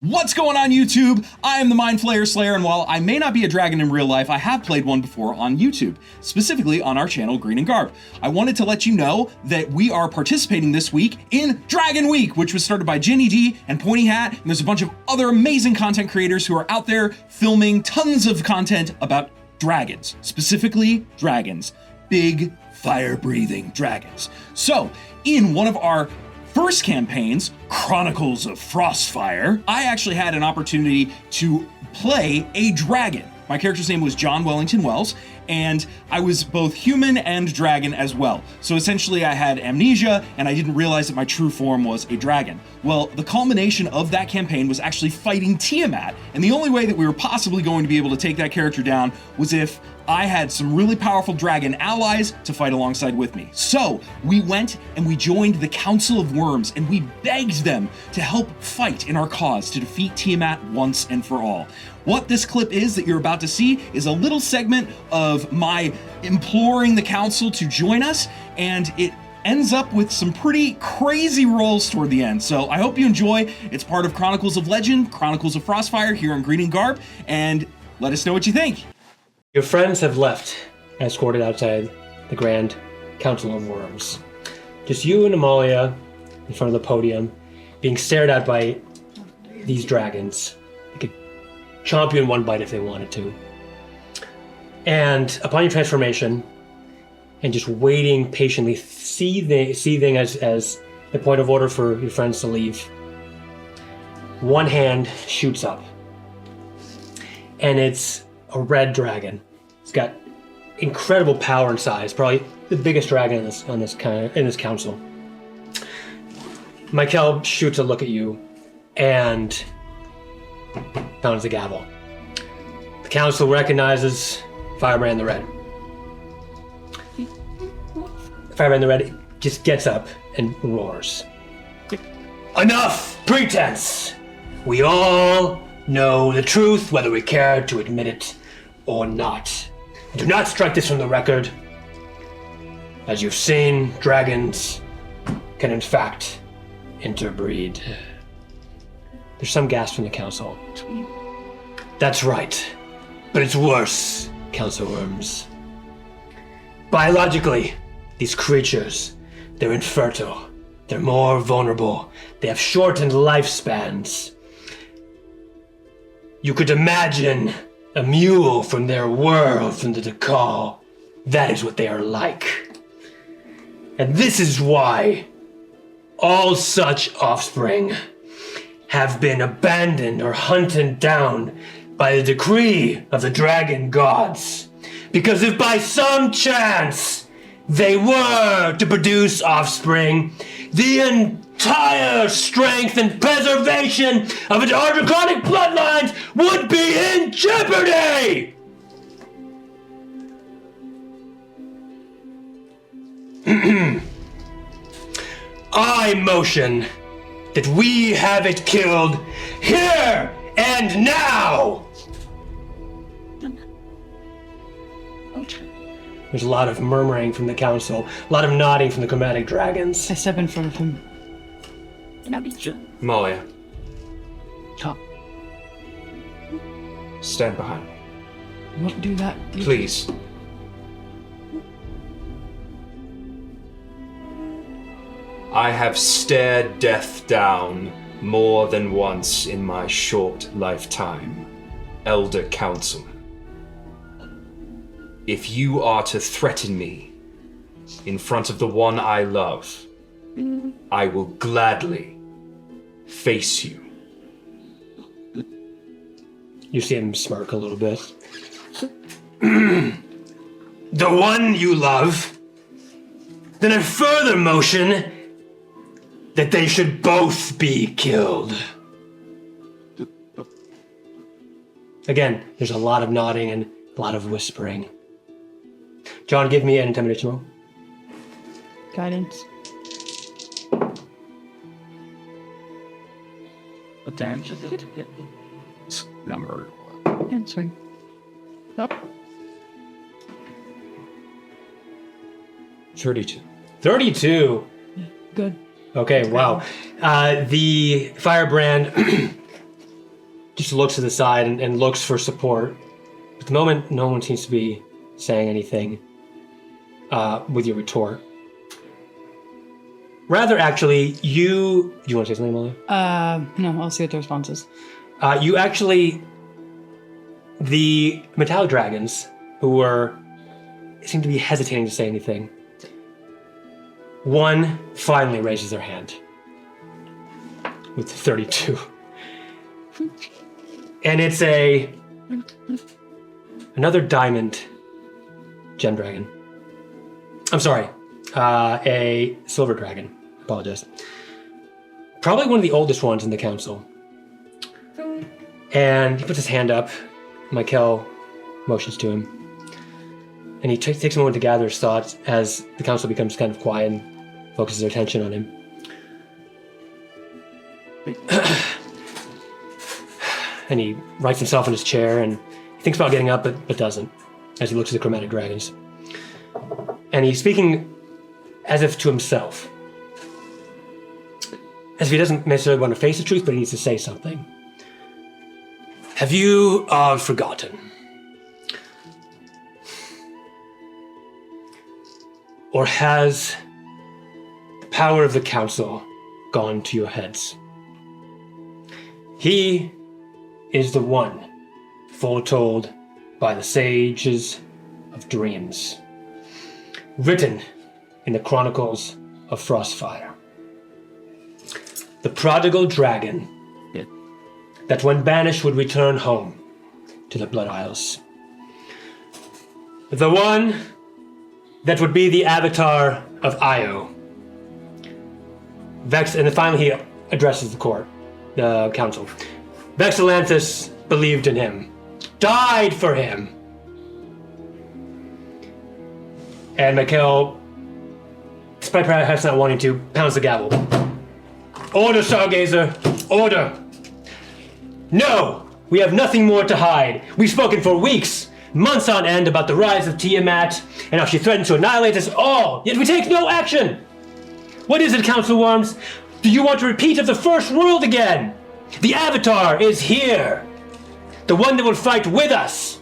What's going on YouTube? I am the Mind Flayer Slayer, and while I may not be a dragon in real life, I have played one before on YouTube, specifically on our channel Green and Garb. I wanted to let you know that we are participating this week in Dragon Week, which was started by Jenny D and Pointy Hat, and there's a bunch of other amazing content creators who are out there filming tons of content about dragons, specifically dragons, big fire-breathing dragons. So, in one of our first campaigns, Chronicles of Frostfire, I actually had an opportunity to play a dragon. My character's name was John Wellington Wells, and I was both human and dragon as well. So essentially I had amnesia, and I didn't realize that my true form was a dragon. Well, the culmination of that campaign was actually fighting Tiamat, and the only way that we were possibly going to be able to take that character down was if I had some really powerful dragon allies to fight alongside with me. So we went and we joined the Council of Wyrms, and we begged them to help fight in our cause to defeat Tiamat once and for all. What this clip is that you're about to see is a little segment of my imploring the council to join us, and it ends up with some pretty crazy rolls toward the end. So I hope you enjoy. It's part of Chronicles of Legend, Chronicles of Frostfire here on Green and Garb, and let us know what you think. Your friends have left, escorted outside the Grand Council of Wyrms. Just you and Amalia in front of the podium, being stared at by these dragons. They could chomp you in one bite if they wanted to. And upon your transformation, and just waiting patiently, seething as the point of order for your friends to leave, one hand shoots up. And it's a red dragon. It's got incredible power and size, probably the biggest dragon in this council. Michael shoots a look at you and pounds the gavel. The council recognizes Firebrand the Red. Firebrand the Red just gets up and roars. Enough pretense! We all know the truth, whether we care to admit it or not. Do not strike this from the record. As you've seen, dragons can in fact interbreed. There's some gasp from the council. That's right, but it's worse, Council of Wyrms. Biologically, these creatures, they're infertile. They're more vulnerable. They have shortened lifespans. You could imagine a mule from their world, from the Decal. That is what they are like. And this is why all such offspring have been abandoned or hunted down by the decree of the dragon gods. Because if by some chance they were to produce offspring, the entire strength and preservation of its draconic bloodlines would be in jeopardy! I motion that we have it killed here and now! There's a lot of murmuring from the council, a lot of nodding from the chromatic dragons. I step in front of him. Amalia, Top. stand behind me. You won't do that. Please. I have stared death down more than once in my short lifetime, Elder Councilman. If you are to threaten me in front of the one I love, I will gladly face you. You see him smirk a little bit. The one you love? Then I further motion that they should both be killed. Again, there's a lot of nodding and a lot of whispering. John, give me an intimidation roll. Guidance. What damage is it? Number. Answering. Up. 32. 32. Good. Okay, wow. The Firebrand just looks to the side and looks for support. At the moment, no one seems to be saying anything with your retort. Rather, actually, do you want to say something, Amalia? No, I'll see what the response is. The metallic dragons who seem to be hesitating to say anything. One finally raises their hand with 32. And it's another diamond gem dragon. I'm sorry, a silver dragon. Apologize. Probably one of the oldest ones in the council. And he puts his hand up. Michael motions to him. And he takes a moment to gather his thoughts as the council becomes kind of quiet and focuses their attention on him. And he rights himself in his chair and he thinks about getting up but doesn't as he looks at the chromatic dragons. And he's speaking as if to himself. As if he doesn't necessarily want to face the truth, but he needs to say something. Have you all forgotten? Or has the power of the council gone to your heads? He is the one foretold by the sages of dreams, written in the Chronicles of Frostfire. The prodigal dragon that when banished would return home to the Blood Isles. The one that would be the avatar of Io. And then finally he addresses the court, the council. Vexillanthus believed in him, died for him. And Mikhail, despite perhaps not wanting to, pounds the gavel. Order, Stargazer, order! No! We have nothing more to hide. We've spoken for weeks, months on end about the rise of Tiamat and how she threatened to annihilate us all, yet we take no action! What is it, Council of Wyrms? Do you want a repeat of the First World again? The Avatar is here! The one that will fight with us!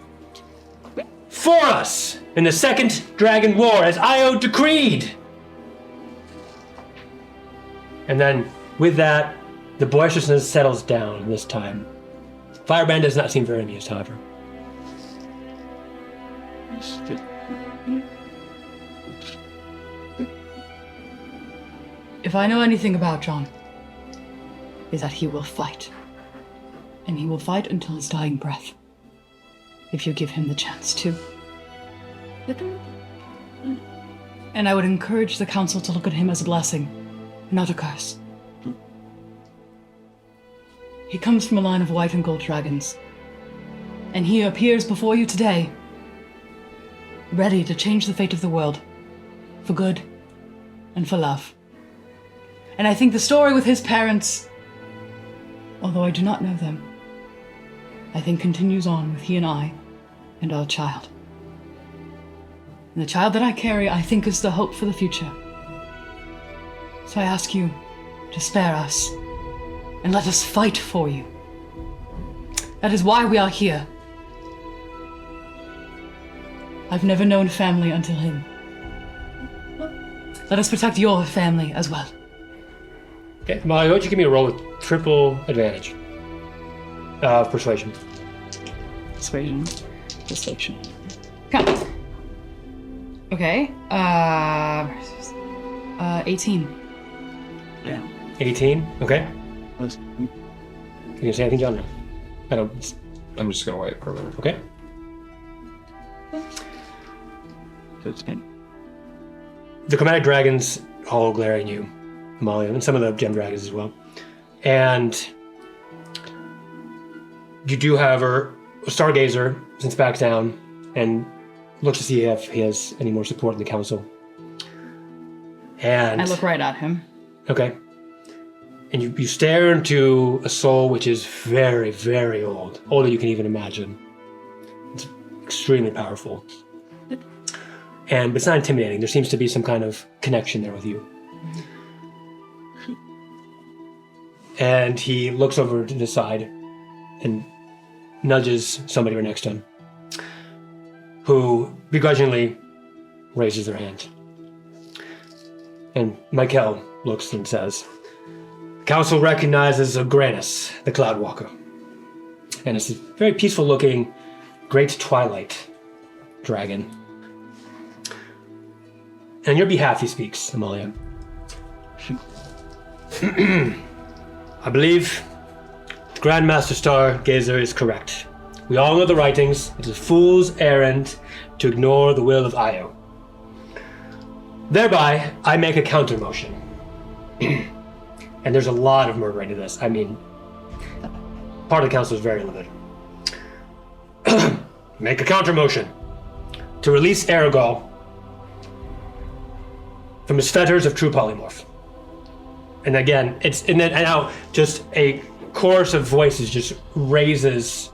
For us! In the Second Dragon War, as Io decreed! And then, with that, the boisterousness settles down this time. Firebrand does not seem very amused, however. If I know anything about John, is that he will fight. And he will fight until his dying breath. If you give him the chance to. And I would encourage the council to look at him as a blessing, not a curse. He comes from a line of white and gold dragons. And he appears before you today, ready to change the fate of the world, for good and for love. And I think the story with his parents, although I do not know them, I think continues on with he and I and our child. And the child that I carry, I think, is the hope for the future. So I ask you to spare us and let us fight for you. That is why we are here. I've never known family until him. Let us protect your family as well. Okay, Molly, why don't you give me a roll with triple advantage? Persuasion. Persuasion. Persuasion. Come. Okay. 18. Yeah. 18? Okay. You gonna say anything, John? No. I don't. I'm just gonna wait for a minute. Okay. So it's 10. The chromatic dragons all glare at you, Amalia, and some of the gem dragons as well. And you do, however, Stargazer since back down and looks to see if he has any more support in the council. And I look right at him. Okay. And you stare into a soul which is very, very old. Older than you can even imagine. It's extremely powerful. But it's not intimidating. There seems to be some kind of connection there with you. And he looks over to the side and nudges somebody right next to him, who begrudgingly raises their hand. And Michael looks and says, Council recognizes Ogranus, the Cloudwalker. And it's a very peaceful-looking, great twilight dragon. And on your behalf, he speaks, Amalia. I believe Grandmaster Stargazer is correct. We all know the writings. It is a fool's errand to ignore the will of Io. Thereby, I make a counter motion. And there's a lot of murdering to this. I mean, part of the council is very limited. Make a counter motion to release Aragal from his fetters of true polymorph. And again, and now just a chorus of voices just raises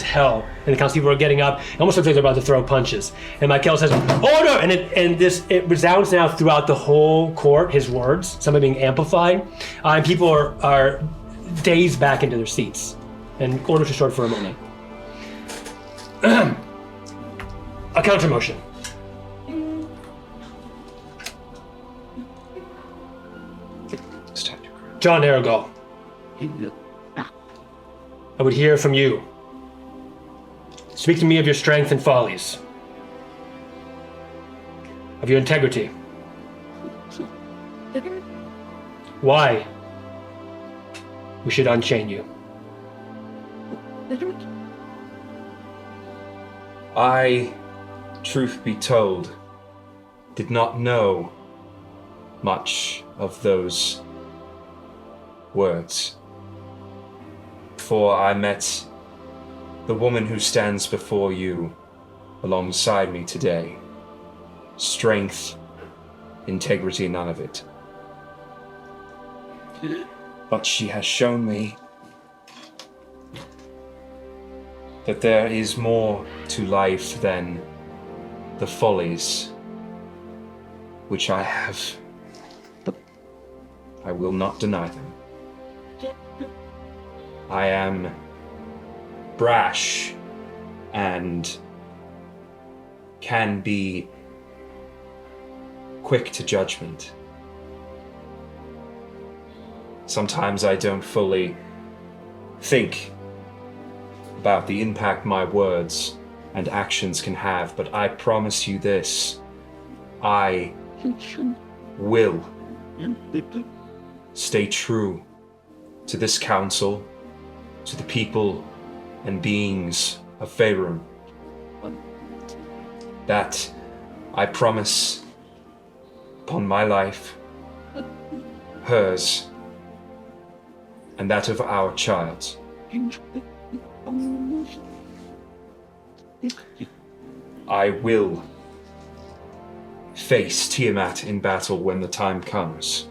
hell. And the council people are getting up. It almost looks like they're about to throw punches. And Michael says, "Order!" And it resounds now throughout the whole court. His words, some are being amplified, and people are dazed back into their seats. And order's restored for a moment. A counter motion. John Aragal, I would hear from you. Speak to me of your strength and follies, of your integrity. Why we should unchain you. I, truth be told, did not know much of those words. Before I met the woman who stands before you alongside me today. Strength, integrity, none of it. But she has shown me that there is more to life than the follies which I have. I will not deny them. I am brash and can be quick to judgment. Sometimes I don't fully think about the impact my words and actions can have, but I promise you this, I will stay true to this council, to the people and beings of Faerun. That I promise upon my life, hers, and that of our child. I will face Tiamat in battle when the time comes.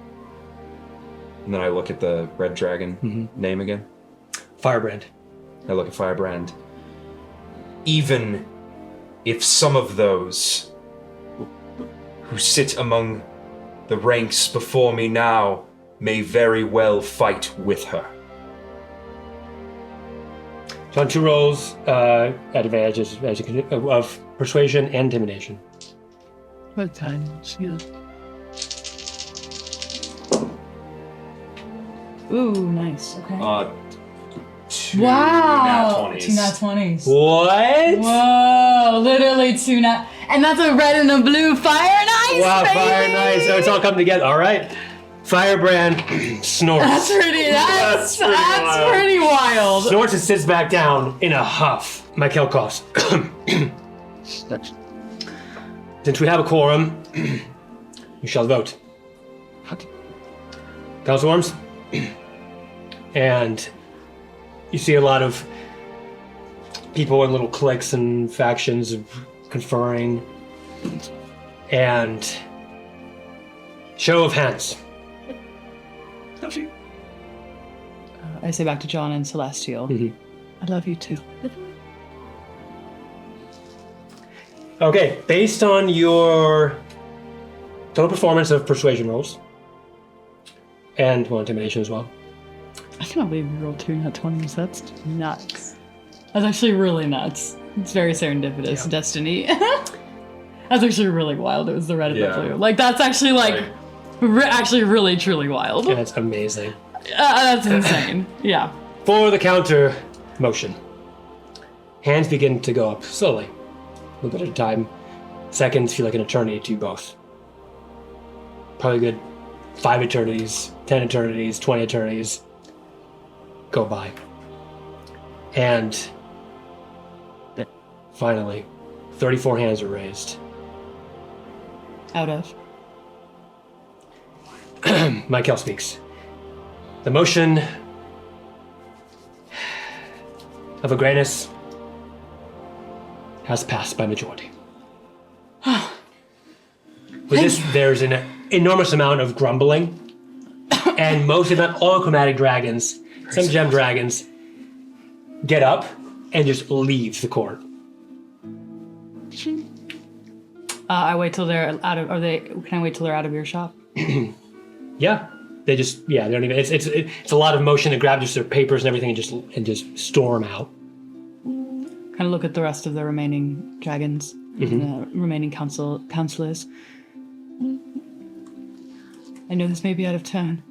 And then I look at the red dragon name again. Firebrand. I look at Firebrand. Even if some of those who sit among the ranks before me now may very well fight with her. So on 2 rolls at advantage as you can, of Persuasion and Intimidation. What times? Yeah. Ooh, nice. Okay. 2 wow. nat 20s. 2 nat 20s. What? Whoa, literally 2 nat. And that's a red and a blue fire and ice. Wow, baby! fire and ice. So it's all come together. All right. Firebrand snorts. That's pretty wild. Snorts and sits back down in a huff. Michael coughs. Since we have a quorum, you shall vote. Council of Wyrms. And you see a lot of people in little cliques and factions conferring. And show of hands. I say back to John and Celestial. I love you too. Okay, based on your total performance of Persuasion rolls, and Intimidation as well, I can't believe you rolled 2 nat 20s. That's nuts. That's actually really nuts. It's very serendipitous, destiny. That's actually really wild. It was the red and the blue. Like, that's actually, like, actually really, truly wild. That's amazing. That's insane. Yeah. For the counter motion, hands begin to go up slowly, a little bit at a time. Seconds feel like an eternity to you both. Probably good 5 eternities, 10 eternities, 20 eternities go by. And finally, 34 hands are raised. Out of. Michael speaks. The motion of Agranus has passed by majority. With this, there's an enormous amount of grumbling, and most, if not all, chromatic dragons, some gem dragons, get up and just leave the court. I wait till they're out of. Can I wait till they're out of earshot? Yeah, they don't even. It's a lot of motion. They grab just their papers and everything and just storm out. Kind of look at the rest of the remaining dragons, the remaining counselors. I know this may be out of turn.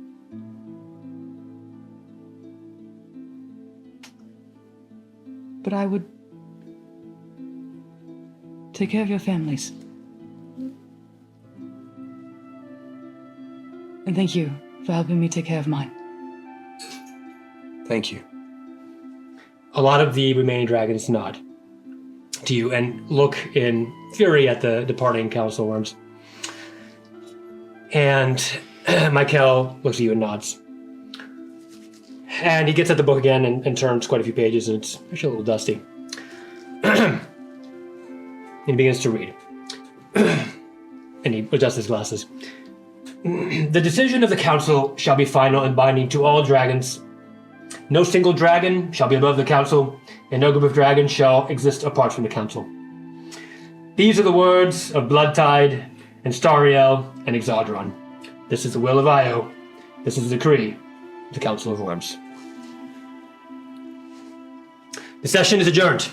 But I would take care of your families. And thank you for helping me take care of mine. Thank you. A lot of the remaining dragons nod to you and look in fury at the departing Council of Wyrms. And Michael looks at you and nods. And he gets at the book again and turns quite a few pages, and it's actually a little dusty. And he begins to read. And he adjusts his glasses. The decision of the council shall be final and binding to all dragons. No single dragon shall be above the council, and no group of dragons shall exist apart from the council. These are the words of Bloodtide and Stariel and Exodron. This is the will of Io. This is the decree of the Council of Wyrms. The session is adjourned.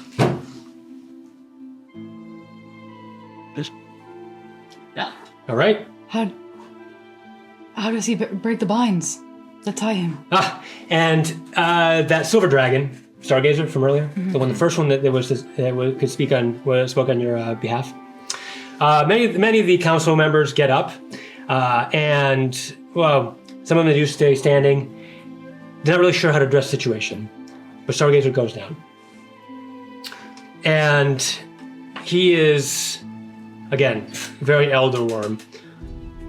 Yeah. All right. How does he break the binds that tie him? And that silver dragon, Stargazer from earlier, the first one that could spoke on your behalf. Many of the council members get up, and well, some of them do stay standing. They're not really sure how to address the situation, but Stargazer goes down, and he is again very elder worm.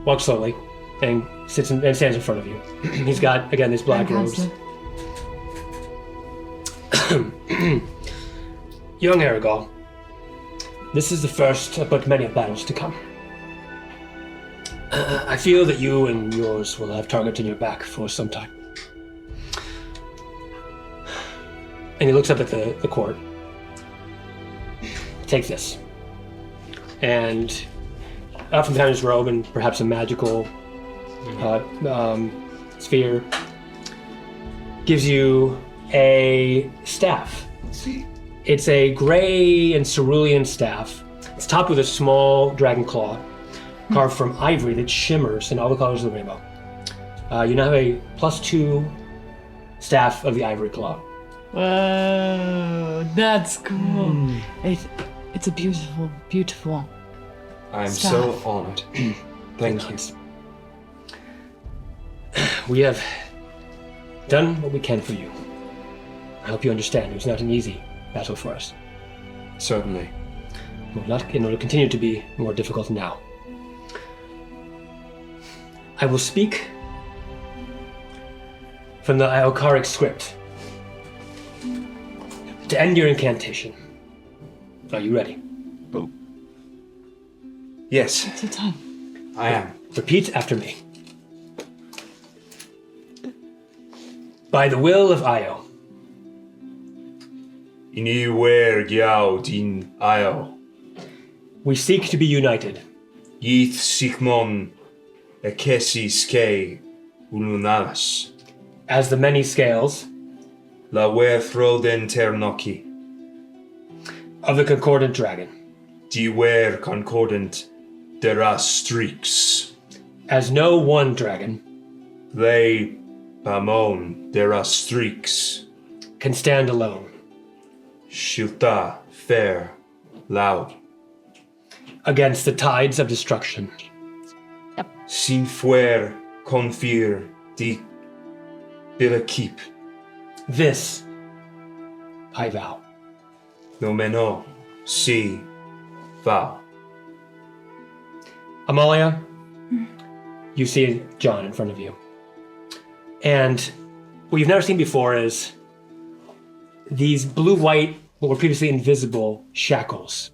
Walks slowly and stands in front of you. He's got again these black robes. Young Aragal, this is the first of but many battles to come. I feel that you and yours will have targets in your back for some time. And he looks up at the court. Take this. And out from behind his robe and perhaps a magical sphere gives you a staff. It's a gray and cerulean staff. It's topped with a small dragon claw carved from ivory that shimmers in all the colors of the rainbow. You now have a +2 staff of the ivory claw. Whoa, that's cool. It's a beautiful, beautiful I'm staff. so honored. Thank you. We have done what we can for you. I hope you understand it was not an easy battle for us. Certainly. It will continue to be more difficult now. I will speak from the Iokaric script to end your incantation. Are you ready? Yes, It's a ton. I am. Repeat after me. By the will of Io, Iniwer Gyao Din Io. we seek to be united. Yith Sigmon Ekesi Ske Ulunalas. as the many scales La Werthroden Ternoki. of the Concordant Dragon, Diwer Concordant Dera Streaks. as no one dragon They Pamon Dera Streaks. can stand alone Shilta Fair Loud. against the tides of destruction. Sinfuer Confir Di Birakip. This I vow. Nomeno Si Va. Amalia, you see John in front of you. And what you've never seen before is these blue-white, what were previously invisible, shackles.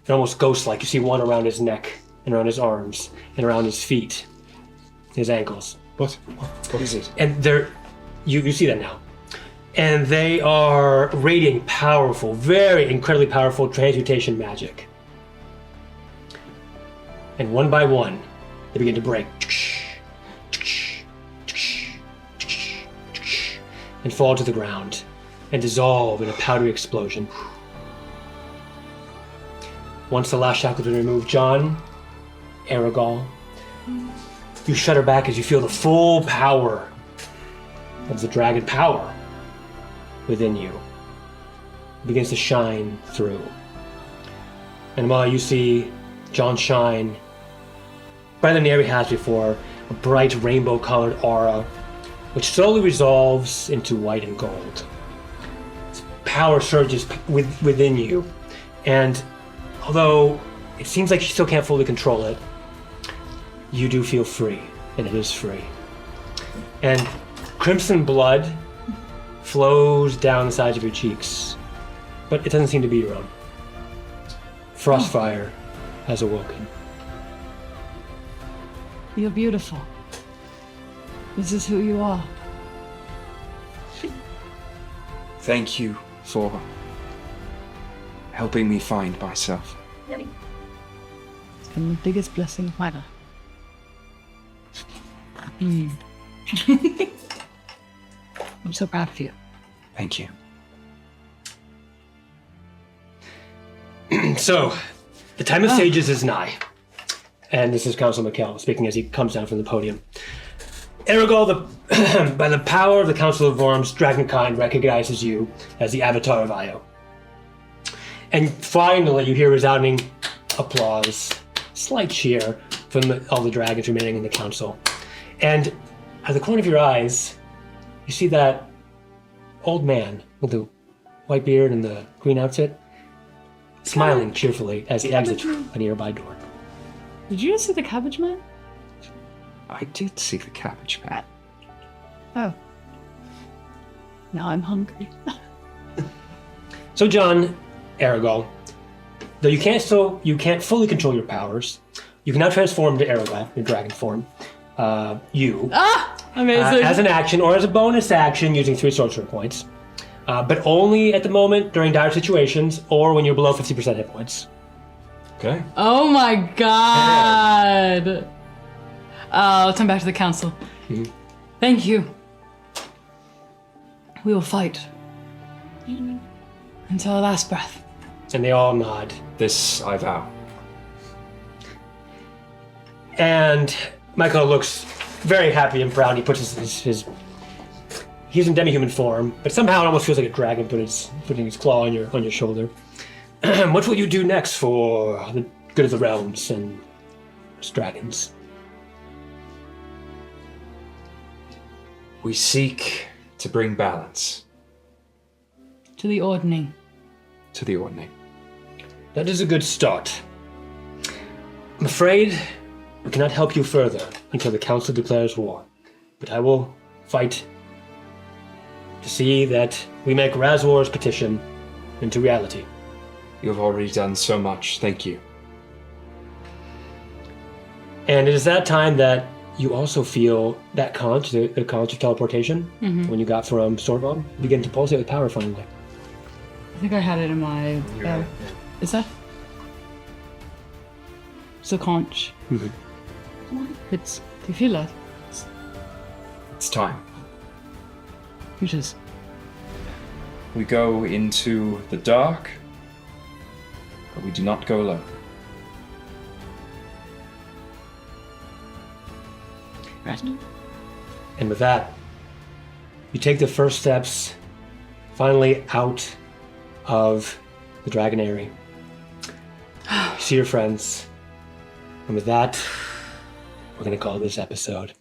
They're almost ghost-like. You see one around his neck, and around his arms, and around his feet, his ankles. What is it? And they're, you see that now. And they are radiating powerful, very incredibly powerful transmutation magic. And one by one, they begin to break. And fall to the ground and dissolve in a powdery explosion. Once the last shackle has been removed, John, Aragal, you shudder back as you feel the full power of the dragon power within you. It begins to shine through. And while you see John shine brighter than he ever has before, a bright rainbow-colored aura, which slowly resolves into white and gold. Power surges within you, and although it seems like you still can't fully control it, you do feel free, and it is free. And crimson blood flows down the sides of your cheeks, but it doesn't seem to be your own. Frostfire has awoken. You're beautiful. This is who you are. Thank you for helping me find myself. It's been the biggest blessing of my life. I'm so proud of you. Thank you. So, the time of sages is nigh. And this is Council Mikkel speaking as he comes down from the podium. Aragal, by the power of the Council of Wyrms, Dragonkind recognizes you as the Avatar of Io. And finally, you hear resounding applause, slight cheer from all the dragons remaining in the council. And at the corner of your eyes, you see that old man with the white beard and the green outfit, smiling cheerfully as he exits a nearby door. Did you see the cabbage man? I did see the cabbage man. Oh. Now I'm hungry. So John, Aragal, though you can't fully control your powers, you can now transform to Aragal, your dragon form. Amazing. As an action or as a bonus action using 3 sorcerer points. But only at the moment during dire situations or when you're below 50% hit points. Okay. Oh my god! I'll turn back to the council. Mm-hmm. Thank you. We will fight. Until our last breath. And they all nod. This I vow. And Michael looks very happy and proud. He puts his he's in demi-human form, but somehow it almost feels like a dragon putting his claw on your shoulder. What will you do next for the good of the realms and dragons? We seek to bring balance To the ordning. to the ordinary. That is a good start. I'm afraid we cannot help you further until the council declares war, but I will fight to see that we make Razwar's petition into reality. You have already done so much. Thank you. And it is that time that you also feel that conch, the conch of teleportation, when you got from Stormon, begin to pulsate with power finally. I think I had it in my... Is that... It's a conch. Mm-hmm. Do you feel that? It's time. creatures. We go into the dark, but we do not go alone. Right. And with that, you take the first steps finally out of the Dragon Eyrie. You see your friends. And with that, we're going to call this episode